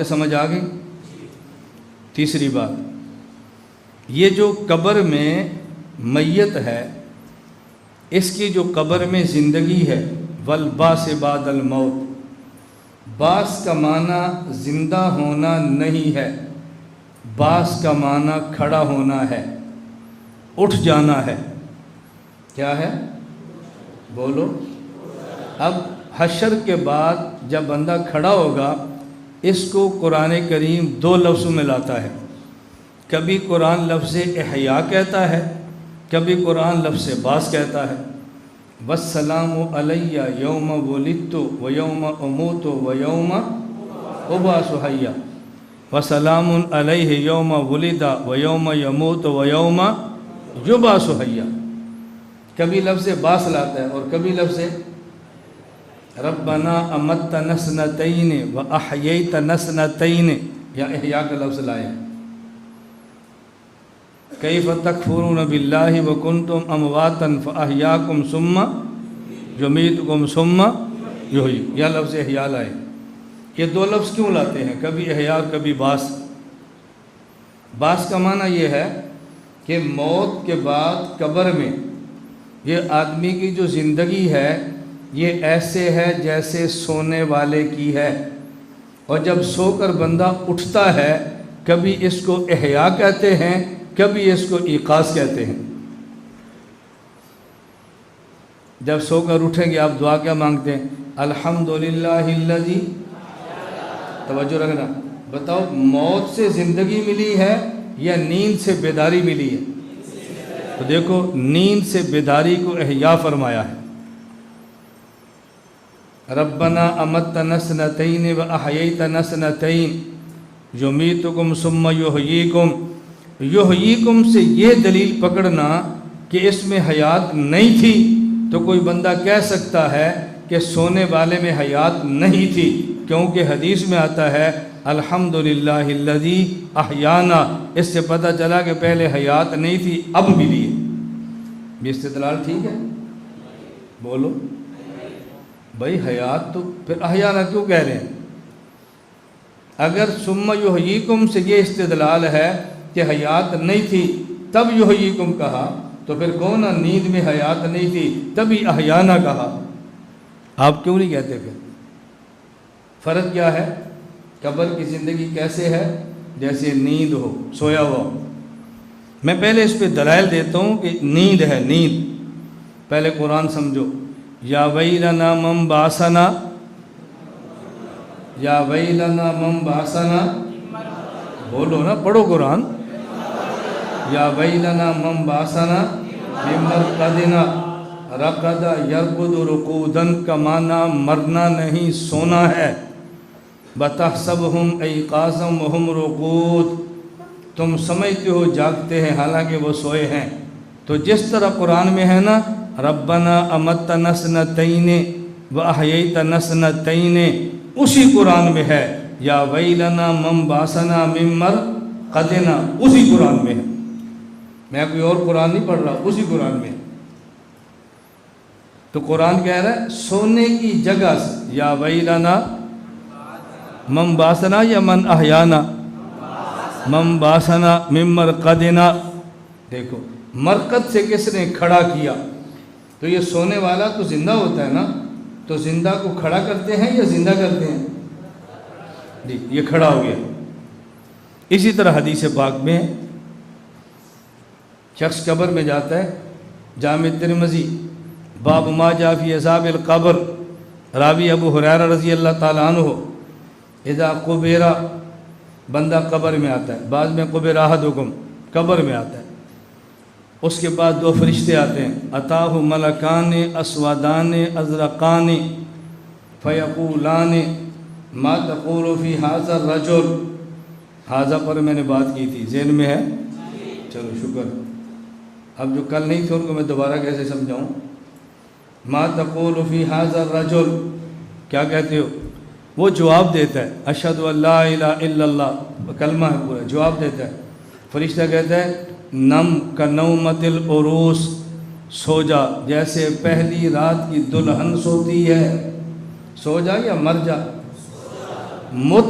باتیں سمجھ آ گئی؟ تیسری بات، یہ جو قبر میں میت ہے، اس کی جو قبر میں زندگی ہے، والبعث بعد الموت، بعث کا معنی زندہ ہونا نہیں ہے، بعث کا معنی کھڑا ہونا ہے، اٹھ جانا ہے۔ کیا ہے؟ بولو۔ اب حشر کے بعد جب بندہ کھڑا ہوگا، اس کو قرآن کریم دو لفظوں میں لاتا ہے۔ کبھی قرآن لفظ احیاء کہتا ہے، کبھی قرآن لفظ بعث کہتا ہے۔ والسلام علی یوم ولدت و یوم اموت و یوم ابعث حیا، وسلام علیہ یوم ولد و یوم یموت و یوم یبعث حیا۔ کبھی لفظ بعث لاتا ہے اور کبھی لفظ ربنا امتنا اثنتین و احییتنا اثنتین، یا احیاء کا لفظ لائے۔ کیف تکفرون باللہ وکنتم امواتا فاحیاکم ثم یمیتکم ثم یحیی، یا لفظ احیاء لائے۔ یہ دو لفظ کیوں لاتے ہیں؟ کبھی احیاء کبھی بعث۔ بعث کا معنی یہ ہے کہ موت کے بعد قبر میں یہ آدمی کی جو زندگی ہے یہ ایسے ہے جیسے سونے والے کی ہے، اور جب سو کر بندہ اٹھتا ہے کبھی اس کو احیاء کہتے ہیں، کبھی اس کو ایقاظ کہتے ہیں۔ جب سو کر اٹھیں گے آپ دعا کیا مانگتے ہیں؟ الحمدللہ الذی، توجہ رکھنا، بتاؤ موت سے زندگی ملی ہے یا نیند سے بیداری ملی ہے؟ تو دیکھو نیند سے بیداری کو احیاء فرمایا ہے۔ ربنا امتنا اثنتین و احییتنا اثنتین یمیتکم ثم یحییکم۔ یحییکم سے یہ دلیل پکڑنا کہ اس میں حیات نہیں تھی، تو کوئی بندہ کہہ سکتا ہے کہ سونے والے میں حیات نہیں تھی، کیونکہ حدیث میں آتا ہے الحمدللہ الذی احیانا، اس سے پتہ چلا کہ پہلے حیات نہیں تھی اب ملی ہے۔ یہ استدلال ٹھیک ہے؟ بولو بھائی، حیات تو پھر احیانا کیوں کہہ رہے ہیں؟ اگر ثم یحییکم سے یہ استدلال ہے کہ حیات نہیں تھی تب یحییکم کہا، تو پھر کون نیند میں حیات نہیں تھی تبھی احیانا کہا؟ آپ کیوں نہیں کہتے؟ پھر فرق کیا ہے؟ قبر کی زندگی کیسے ہے؟ جیسے نیند ہو، سویا ہوا۔ میں پہلے اس پہ دلائل دیتا ہوں کہ نیند ہے، نیند۔ پہلے قرآن سمجھو۔ یا ویلنا من بعثنا، یا ویلنا من بعثنا، بولو نا، پڑھو قرآن۔ یا ویلنا من بعثنا من مرقدنا، رقد یرقد رقودن کا معنی مرنا نہیں، سونا ہے۔ بتحسبہم ایقاظا وہم رقود، تم سمجھتے ہو جاگتے ہیں حالانکہ وہ سوئے ہیں۔ تو جس طرح قرآن میں ہے نا ربنا امتنا اثنتین و احییتنا اثنتین، اسی قرآن میں ہے یا ویلنا من بعثنا من مرقدنا، اسی قرآن میں ہے۔ میں کوئی اور قرآن نہیں پڑھ رہا، اسی قرآن میں ہے۔ تو قرآن کہہ رہا ہے سونے کی جگہ سے، یا ویلنا من بعثنا یا من احیانا؟ من بعثنا من مرقدنا۔ دیکھو مرقد سے کس نے کھڑا کیا؟ تو یہ سونے والا تو زندہ ہوتا ہے نا، تو زندہ کو کھڑا کرتے ہیں یا زندہ کرتے ہیں؟ جی یہ کھڑا ہو گیا۔ اسی طرح حدیث پاک میں شخص قبر میں جاتا ہے، جامع ترمذی باب ما جاء فی عذاب القبر، راوی ابو ہریرہ رضی اللہ تعالیٰ عنہ، اذا قبر، بندہ قبر میں آتا ہے، بعد میں قبر احدکم، قبر میں آتا ہے، اس کے بعد دو فرشتے آتے ہیں، اتاہ ملکان اسودان ازرقان فیقولان ما تقول فی ھذا الرجل، ھذا پر میں نے بات کی تھی، ذہن میں ہے؟ چلو شکر۔ اب جو کل نہیں تھے ان کو میں دوبارہ کیسے سمجھاؤں؟ ما تقول فی ھذا الرجل، کیا کہتے ہو؟ وہ جواب دیتا ہے اشہد ان لا الہ الا اللہ، کلمہ ہے پورا، جواب دیتا ہے۔ فرشتہ کہتا ہے نم کنومت العروس، سو جا جیسے پہلی رات کی دلہن سوتی ہے، سو جا یا مر جا؟ مت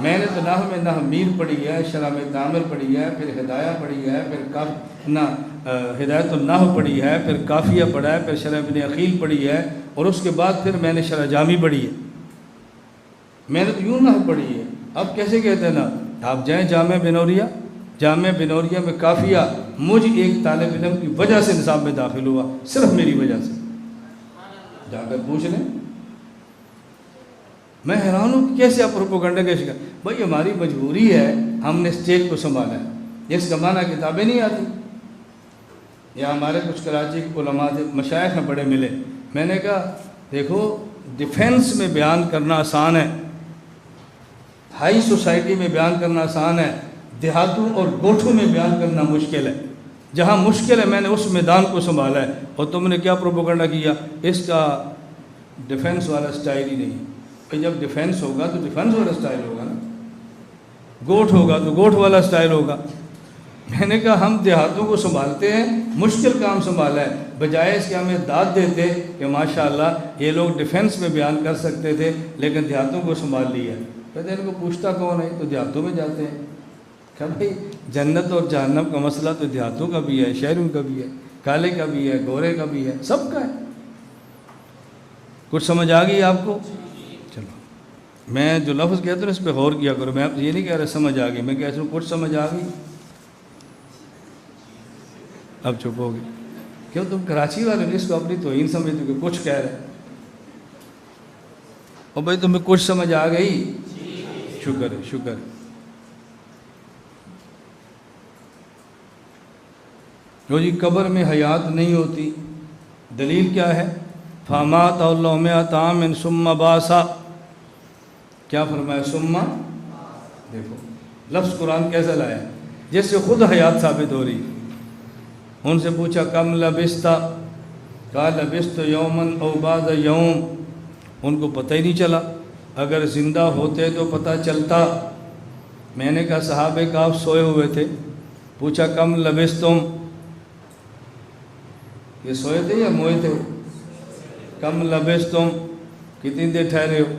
میں نے تو نحو میں نحمیر پڑھی ہے، شرح میں تعمیر پڑھی ہے، پھر ہدایہ پڑھی ہے، پھر ہدایت النحو پڑھی ہے، پھر کافیہ پڑھا ہے، پھر شرح ابن عقیل پڑھی ہے، اور اس کے بعد پھر میں نے شرح جامی پڑھی ہے۔ میں نے تو یوں نحو پڑھی ہے۔ اب کیسے کہتے ہیں نا، آپ جائیں جامعہ بنوریہ میں کافیہ مجھ ایک طالب علم کی وجہ سے نصاب میں داخل ہوا، صرف میری وجہ سے، جا کر پوچھ لیں۔ میں حیران ہوں کہ کیسے آپ پروپیگنڈا کا شکار۔ بھائی ہماری مجبوری ہے، ہم نے اسٹیج کو سنبھالا ہے، اس زمانہ کتابیں نہیں آتی۔ یا ہمارے کچھ کراچی کے علماء مشائخ ہیں بڑے ملے، میں نے کہا دیکھو ڈیفینس میں بیان کرنا آسان ہے، ہائی سوسائٹی میں بیان کرنا آسان ہے، دیہاتوں اور گوٹھوں میں بیان کرنا مشکل ہے۔ جہاں مشکل ہے میں نے اس میدان کو سنبھالا ہے، اور تم نے کیا پروپیگنڈا کیا، اس کا ڈیفینس والا سٹائل ہی نہیں۔ کہ جب ڈیفینس ہوگا تو ڈیفینس والا سٹائل ہوگا نا، گوٹھ ہوگا تو گوٹھ والا سٹائل ہوگا۔ میں نے کہا ہم دیہاتوں کو سنبھالتے ہیں، مشکل کام سنبھالا ہے، بجائے اس کے ہمیں داد دیتے کہ ماشاءاللہ یہ لوگ ڈیفینس میں بیان کر سکتے تھے لیکن دیہاتوں کو سنبھال لیا۔ کہتے ہیں ان کو پوچھتا کون ہے، تو دیہاتوں میں جاتے ہیں۔ کہ بھائی جنت اور جہنم کا مسئلہ تو دیہاتوں کا بھی ہے، شہروں کا بھی ہے، کالے کا بھی ہے، گورے کا بھی ہے، سب کا ہے۔ کچھ سمجھ آ گئی آپ کو؟ چلو میں جو لفظ کہتا ہوں اس پہ غور کیا کرو، میں آپ یہ نہیں کہہ رہا سمجھ آ گئی، میں کہتا ہوں کچھ سمجھ آ گئی۔ اب چپ ہو گئی، کیوں تم کراچی والے اس کو اپنی توہین سمجھتے کہ کچھ کہہ رہے، اور بھائی تمہیں کچھ سمجھ آ گئی؟ شکر ہے، شکر ہے۔ جو جی قبر میں حیات نہیں ہوتی، دلیل کیا ہے؟ فامات اللہ مئۃ عام ثم باسا، کیا فرمایا؟ ثم، دیکھو لفظ قرآن کیسا لایا، جس سے خود حیات ثابت ہو رہی۔ ان سے پوچھا کم لبستا، قال لبست یومن او بعض یوم، ان کو پتہ ہی نہیں چلا، اگر زندہ ہوتے تو پتہ چلتا۔ میں نے کہا صحابہ کہف سوئے ہوئے تھے، پوچھا کم لبستم، یہ سوئے تھے یا موئے تھے؟ کم لبستم، کتنی دیر ٹھہرے ہو؟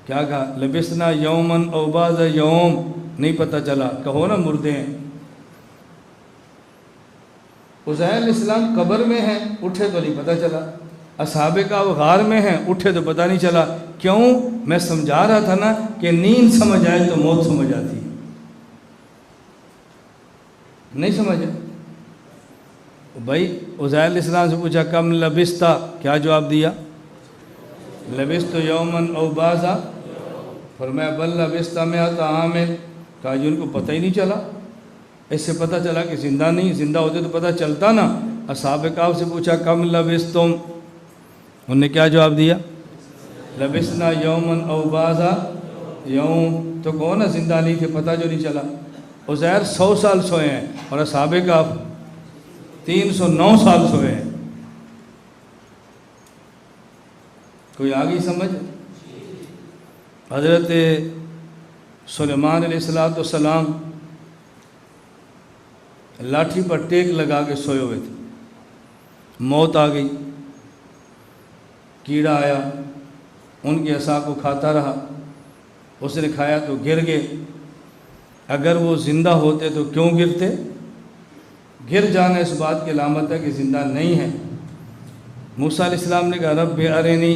کیا کہا؟ لبسنا یومن او بعض یوم، نہیں پتہ چلا، کہو نا مردے ہیں۔ عزیر علیہ السلام قبر میں ہیں، اٹھے تو نہیں پتہ چلا۔ اصحاب کہف غار میں ہیں، اٹھے تو پتہ نہیں چلا۔ کیوں؟ میں سمجھا رہا تھا نا کہ نیند سمجھ آئے تو موت سمجھ آتی ہے، نہیں سمجھا؟ بھائی عزیر علیہ السلام سے پوچھا کم لبستا، کیا جواب دیا؟ لبست یومن او بعضا، فرمایا بل لبست مئۃ عام، کہا جی ان کو پتہ ہی نہیں چلا، اس سے پتہ چلا کہ زندہ نہیں، زندہ ہوتے تو پتہ چلتا نا۔ اصحاب کہف سے پوچھا کم لبستم، انہوں نے کیا جواب دیا؟ لبسنا یومن او بعضا یوم، تو کہو نا زندہ نہیں تھے، پتہ جو نہیں چلا۔ عزیر 100 سال سوئے ہیں اور اصحاب کہف 309 سال سوئے ہیں۔ کوئی آگئی سمجھ؟ حضرت سلیمان علیہ السلام لاٹھی پر ٹیک لگا کے سوئے ہوئے تھے، موت آ گئی، کیڑا آیا، ان کی عصا کو کھاتا رہا، اس نے کھایا تو گر گئے۔ اگر وہ زندہ ہوتے تو کیوں گرتے؟ گر جانا اس بات کی علامت ہے کہ زندہ نہیں ہے۔ موسیٰ علیہ السلام نے کہا رب ارنی،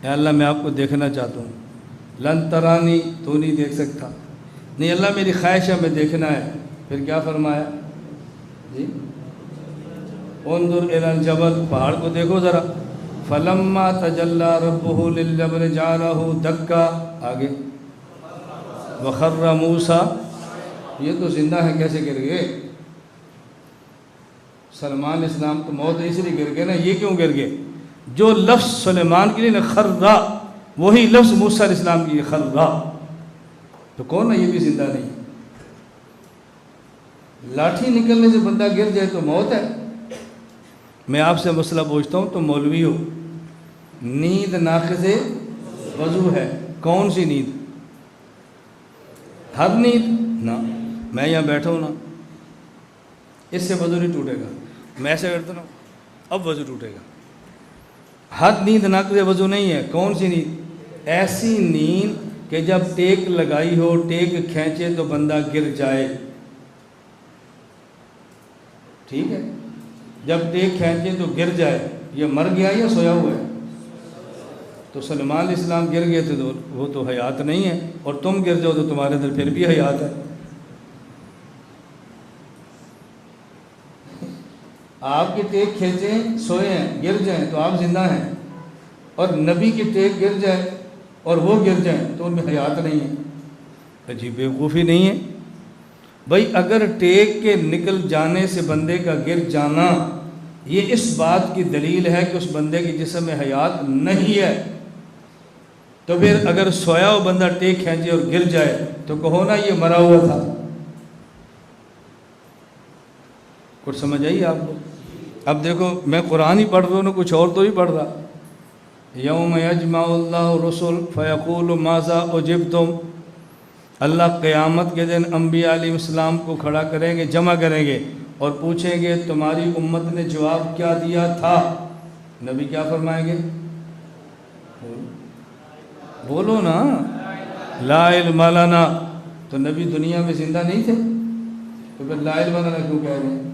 اے اللہ میں آپ کو دیکھنا چاہتا ہوں۔ لن ترانی، تو نہیں دیکھ سکتا۔ نہیں اللہ میری خواہش ہے، میں دیکھنا ہے۔ پھر کیا فرمایا جی؟ انظر الی الجبل، پہاڑ کو دیکھو ذرا۔ فلما تجلی ربہ للجبل جعلہ دکا، آگے وخر موسیٰ، یہ تو زندہ ہے، کیسے گر گئے؟ سلیمان اسلام تو موت اس لیے گر گئے نا، یہ کیوں گر گئے؟ جو لفظ سلیمان کے لیے نا خرّا، وہی لفظ موسیٰ علیہ السلام کی خرّا، تو کون نا یہ بھی زندہ نہیں۔ لاٹھی نکلنے سے بندہ گر جائے تو موت ہے۔ میں آپ سے مسئلہ پوچھتا ہوں، تو مولوی ہو، نیند ناقض وضو ہے، کون سی نیند؟ ہر نیند نا، میں یہاں بیٹھا ہوں نا، اس سے وضو نہیں ٹوٹے گا، میں ایسے کرتا ہوں اب وضو ٹوٹے گا۔ ہر نیند ناقض وضو نہیں ہے، کون سی نیند؟ ایسی نیند کہ جب ٹیک لگائی ہو، ٹیک کھینچے تو بندہ گر جائے، ٹھیک ہے، جب ٹیک کھینچے تو گر جائے، یہ مر گیا یا سویا ہوا ہے؟ تو سلمان علیہ السلام گر گئے تھے تو وہ تو حیات نہیں ہے، اور تم گر جاؤ تو تمہارے اندر پھر بھی حیات ہے۔ آپ کی ٹیک کھینچیں، سوئے ہیں، گر جائیں تو آپ زندہ ہیں، اور نبی کی ٹیک گر جائے اور وہ گر جائیں تو ان میں حیات نہیں ہے۔ عجیب بیوقوفی نہیں ہے بھائی؟ اگر ٹیک کے نکل جانے سے بندے کا گر جانا یہ اس بات کی دلیل ہے کہ اس بندے کے جسم میں حیات نہیں ہے، تو پھر اگر سویا ہو بندہ ٹیک کھینچے اور گر جائے تو کہو نا یہ مرا ہوا تھا۔ کچھ سمجھ آئی آپ کو؟ اب دیکھو میں قرآن ہی پڑھ رہا ہوں، کچھ اور تو ہی پڑھ رہا۔ یوم یجمع اللہ الرسل فیقول ماذا اجبتم، اللہ قیامت کے دن انبیاء علیہ السلام کو کھڑا کریں گے، جمع کریں گے اور پوچھیں گے تمہاری امت نے جواب کیا دیا تھا؟ نبی کیا فرمائیں گے؟ بولو نا، لا علم لنا۔ تو نبی دنیا میں زندہ نہیں تھے تو پھر لا علم لنا کیوں کہہ رہے ہیں؟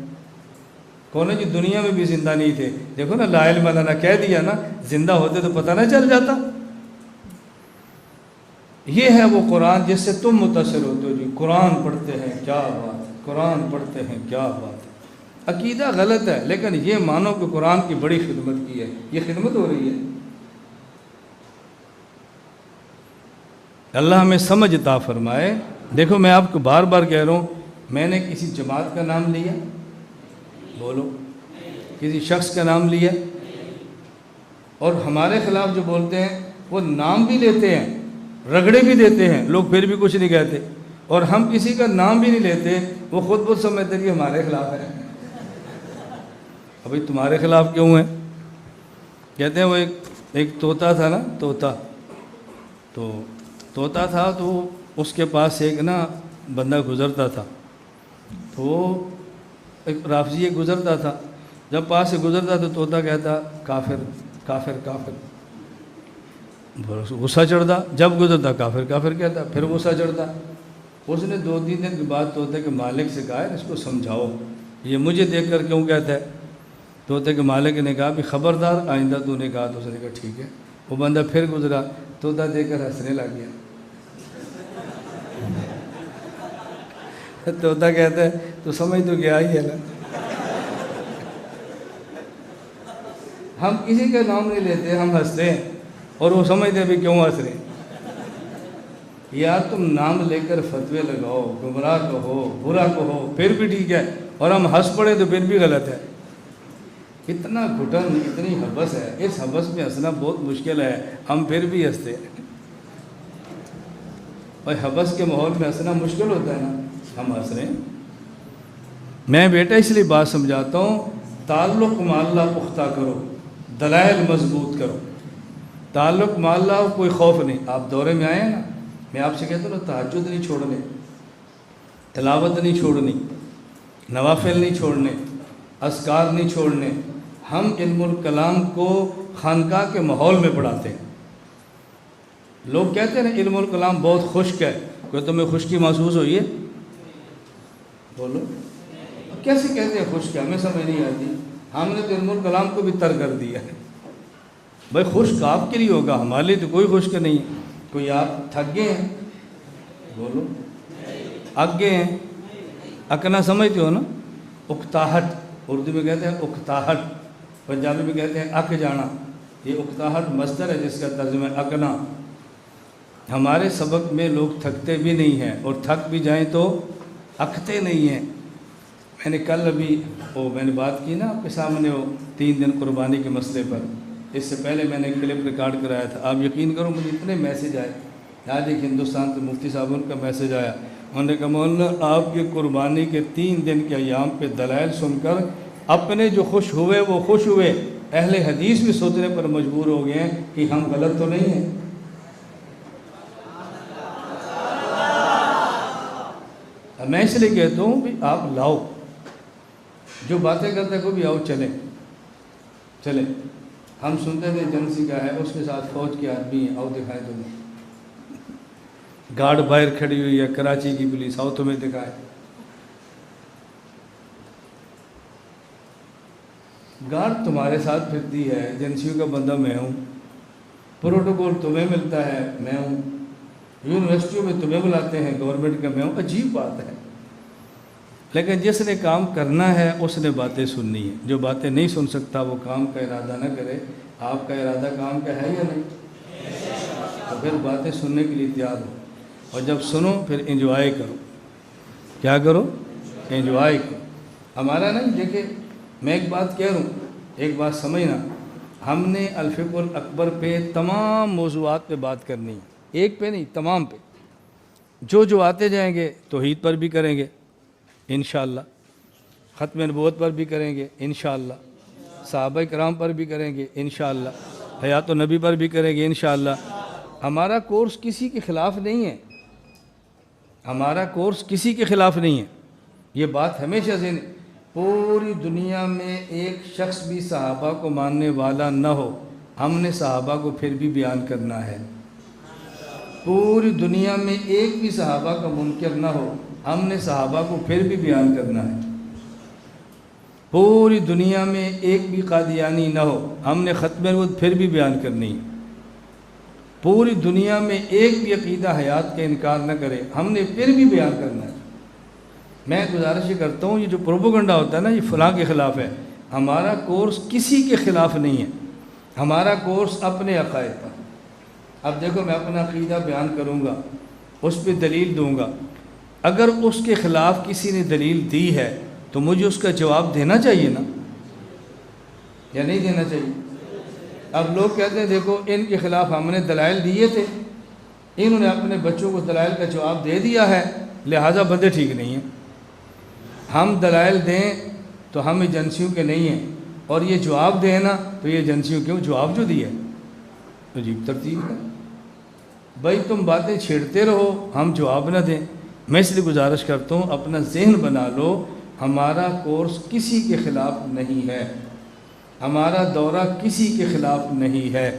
کون ہے جی دنیا میں بھی زندہ نہیں تھے؟ دیکھو نا، لا علم لنا کہہ دیا نا، زندہ ہوتے تو پتہ نہ چل جاتا۔ یہ ہے وہ قرآن جس سے تم متاثر ہوتے ہو جی، قرآن پڑھتے ہیں کیا بات ہے، قرآن پڑھتے ہیں کیا بات ہے۔ عقیدہ غلط ہے، لیکن یہ مانو کہ قرآن کی بڑی خدمت کی ہے، یہ خدمت ہو رہی ہے۔ اللہ ہمیں سمجھ عطا فرمائے۔ دیکھو میں آپ کو بار بار کہہ رہا ہوں، میں نے کسی جماعت کا نام لیا؟ بولو، کسی شخص کا نام لیا؟ اور ہمارے خلاف جو بولتے ہیں وہ نام بھی لیتے ہیں، رگڑے بھی دیتے ہیں، لوگ پھر بھی کچھ نہیں کہتے، اور ہم کسی کا نام بھی نہیں لیتے، وہ خود سمجھتے کہ ہمارے خلاف ہے۔ ابھی تمہارے خلاف کیوں ہیں؟ کہتے ہیں وہ ایک طوطا تھا نا، طوطا تھا تو اس کے پاس ایک نا بندہ گزرتا تھا، تو وہ ایک رافضی گزرتا تھا، جب پاس سے گزرتا تو طوطا کہتا کافر کافر کافر، غصہ چڑھتا، جب گزرتا کافر کافر کہتا، پھر غصہ چڑھتا۔ اس نے 2-3 دن کے بعد طوطے کے مالک سے کہا اس کو سمجھاؤ، یہ مجھے دیکھ کر کیوں کہتا ہے؟ طوطے کے مالک نے کہا بھی خبردار آئندہ تو نے کہا، تو اس نے کہا ٹھیک ہے۔ وہ بندہ پھر گزرا، طوطا دیکھ کر ہنسنے لگ گیا۔ طوطا کہتا ہے تو سمجھ تو گیا ہی ہے نا۔ ہم کسی کا نام نہیں لیتے، ہم ہنستے ہیں اور وہ سمجھتے ہیں بھی کیوں ہنس رہے ہیں۔ یار تم نام لے کر فتوے لگاؤ، گمراہ کہو، برا کہو، پھر بھی ٹھیک ہے، اور ہم ہنس پڑے تو پھر بھی غلط ہے۔ اتنا گھٹن، اتنی حبس ہے، اس حبس میں ہنسنا بہت مشکل ہے، ہم پھر بھی ہنستے ہیں۔ اور حبس کے ماحول میں ہنسنا مشکل ہوتا ہے نا، ہم ہنس رہے ہیں۔ میں بیٹا اس لیے بات سمجھاتا ہوں، تعلق مع اللہ پختہ کرو، دلائل مضبوط کرو۔ تعلق مع اللہ کوئی خوف نہیں۔ آپ دورے میں آئے ہیں نا، میں آپ سے کہتا ہوں نا، تہجد نہیں چھوڑنے، تلاوت نہیں چھوڑنی، نوافل نہیں چھوڑنے، اذکار نہیں چھوڑنے۔ ہم علم الکلام کو خانقاہ کے ماحول میں پڑھاتے ہیں۔ لوگ کہتے ہیں نا علم الکلام بہت خشک ہے، کوئی تمہیں خشکی محسوس ہوئی ہے؟ بولو، کیسے کہتے ہیں خشک ہے؟ ہمیں سمجھ نہیں آتی۔ ہم نے تو علم الکلام کو بھی ترک کر دیا ہے۔ بھائی خشک آپ کے لیے ہوگا، ہمارے لیے تو کوئی خشک نہیں۔ کوئی آپ تھک گئے ہیں؟ بولو، اک گئے ہیں؟ اکنا سمجھتے ہو نا، اکتاہٹ، اردو میں کہتے ہیں اکتاہٹ، پنجابی میں کہتے ہیں اک جانا۔ یہ اکتاہٹ مصدر ہے جس کا ترجمہ ہے اکنا۔ ہمارے سبق میں لوگ تھکتے بھی نہیں ہیں، اور تھک بھی جائیں تو اکتے نہیں ہیں۔ میں نے کل ابھی میں نے بات کی نا آپ کے سامنے، وہ 3 دن قربانی کے مسئلے پر، اس سے پہلے میں نے ایک کلپ ریکارڈ کرایا تھا۔ آپ یقین کرو مجھے اتنے میسیج آئے، آج ایک ہندوستان سے مفتی صاحب ان کا میسیج آیا، انہوں نے کہا مولانا آپ کی قربانی کے 3 دن کے ایام پہ دلائل سن کر اپنے جو خوش ہوئے وہ خوش ہوئے، اہل حدیث بھی سوچنے پر مجبور ہو گئے ہیں کہ ہم غلط تو نہیں ہیں۔ میں اس لیے کہتا ہوں بھی آپ لاؤ، جو باتیں کرتے کو بھی آؤ، چلیں۔ ہم سنتے تھے ایجنسی کا ہے، اس کے ساتھ فوج کے آدمی ہیں، آؤ دکھائیں تمہیں۔ گارڈ باہر کھڑی ہوئی ہے، کراچی کی پولیس، آؤ تمہیں دکھائے۔ گارڈ تمہارے ساتھ پھرتی ہے، ایجنسیوں کا بندہ میں ہوں، پروٹوکول تمہیں ملتا ہے میں ہوں، یونیورسٹیوں میں تمہیں بلاتے ہیں گورنمنٹ کا میں ہوں۔ عجیب بات ہے، لیکن جس نے کام کرنا ہے اس نے باتیں سننی ہے، جو باتیں نہیں سن سکتا وہ کام کا ارادہ نہ کرے۔ آپ کا ارادہ کام کا ہے یا نہیں؟ تو پھر باتیں سننے کے لیے تیار ہو، اور جب سنو پھر انجوائے کرو۔ کیا کرو؟ انجوائے کرو۔ ہمارا نہیں، دیکھیں میں ایک بات کہہ رہا ہوں، ایک بات سمجھنا، ہم نے الفقہ الاکبر پہ تمام موضوعات پہ بات کرنی ہے، ایک پہ نہیں، تمام پہ۔ جو آتے جائیں گے توحید پر بھی کریں گے انشاءاللہ، ختم نبوت پر بھی کریں گے انشاءاللہ، صحابہ کرام پر بھی کریں گے انشاءاللہ، حیات النبی پر بھی کریں گے انشاءاللہ۔ ہمارا کورس کسی کے خلاف نہیں ہے، ہمارا کورس کسی کے خلاف نہیں ہے، یہ بات ہمیشہ ذہن۔ پوری دنیا میں ایک شخص بھی صحابہ کو ماننے والا نہ ہو، ہم نے صحابہ کو پھر بھی بیان کرنا ہے۔ پوری دنیا میں ایک بھی صحابہ کا منکر نہ ہو، ہم نے صحابہ کو پھر بھی بیان کرنا ہے۔ پوری دنیا میں ایک بھی قادیانی نہ ہو، ہم نے ختم نبوت پھر بھی بیان کرنی ہے۔ پوری دنیا میں ایک بھی عقیدہ حیات کا انکار نہ کرے، ہم نے پھر بھی بیان کرنا ہے۔ میں گزارش کرتا ہوں، یہ جو پروپیگنڈا ہوتا ہے نا، یہ فلاں کے خلاف ہے، ہمارا کورس کسی کے خلاف نہیں ہے، ہمارا کورس اپنے عقائد پر۔ اب دیکھو میں اپنا عقیدہ بیان کروں گا، اس پہ دلیل دوں گا، اگر اس کے خلاف کسی نے دلیل دی ہے تو مجھے اس کا جواب دینا چاہیے نا، یا نہیں دینا چاہیے؟ اب لوگ کہتے ہیں دیکھو ان کے خلاف ہم نے دلائل دیے تھے، انہوں نے اپنے بچوں کو دلائل کا جواب دے دیا ہے، لہٰذا بندے ٹھیک نہیں ہیں۔ ہم دلائل دیں تو ہم ایجنسیوں کے نہیں ہیں، اور یہ جواب دیں نا تو یہ ایجنسیوں کیوں جواب جو دیا ہے؟ عجیب ترتیب ہے بھائی، تم باتیں چھیڑتے رہو ہم جواب نہ دیں۔ میں اس لیے گزارش کرتا ہوں اپنا ذہن بنا لو، ہمارا کورس کسی کے خلاف نہیں ہے، ہمارا دورہ کسی کے خلاف نہیں ہے،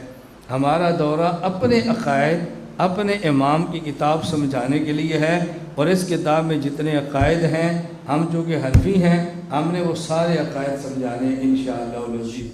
ہمارا دورہ اپنے عقائد، اپنے امام کی کتاب سمجھانے کے لیے ہے، اور اس کتاب میں جتنے عقائد ہیں، ہم جو کہ حنفی ہیں، ہم نے وہ سارے عقائد سمجھانے انشاءاللہ العزیز۔